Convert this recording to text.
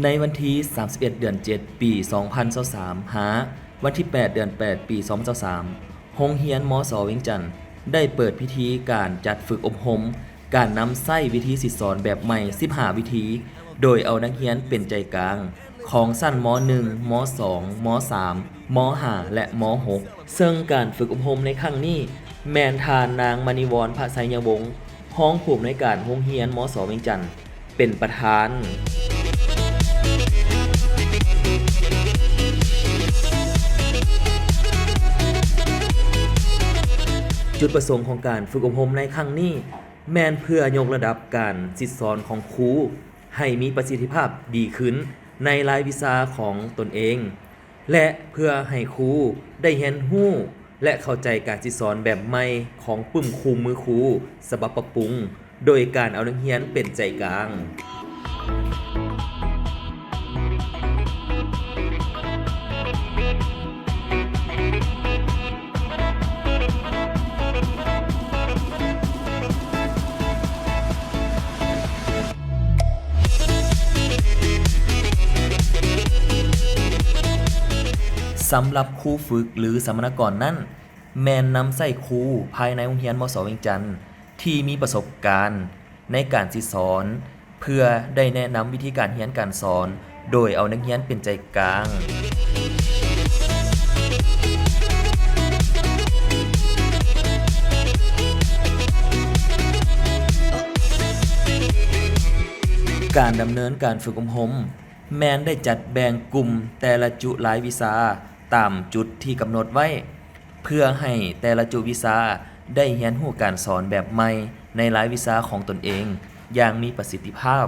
ในวันที่ 31 เดือน 7 ปี 2023 หา วันที่ 8 เดือน 8 ปี 2023 โรงเรียนมส.เวียงจันทน์ได้เปิดพิธีการจัดฝึกอบรมการนำไส้วิธีสิสอนแบบใหม่ 15 วิธี โดยเอานักเรียนเป็นใจกลาง ของชั้นม. 1 ม. 2 ม. 3 ม. 5 และม. 6 ซึ่งการฝึกอบรมในครั้งนี้ แม่นทานนางมณีวร พระไสยวงศ์รองผู้อำนวยการโรงเรียนมส.เวียงจันทน์เป็นประธาน จุดประสงค์ของการฝึกอบรมในครั้งนี้แม่นเพื่อยกระดับการสิสอนของครูให้มีประสิทธิภาพดีขึ้นในรายวิชาของตนเอง และเพื่อให้ครูได้เรียนรู้และเข้าใจการสิสอนแบบใหม่ของปึ้มครูมือครูฉบับปรับปรุง โดยการเอานักเรียนเป็นใจกลางสำหรับครูฝึกหรือสัมมนากรนั้นแมนนำใส่ครูภายในโรงเรียนมส.เวียงจันทน์ที่มีประสบการณ์ในการสิสอนเพื่อได้แนะนำวิธีการเรียนการสอนโดยเอานักเรียนเป็นใจกลางการดำเนินการฝึกอบรมแมนได้จัดแบ่งกลุ่มแต่ละจุรายวิชาตามจุดที่กำหนดไว้เพื่อให้แต่ละจุวิชาได้เรียนรู้การสอนแบบใหม่ในรายวิชาของตนเองอย่างมีประสิทธิภาพ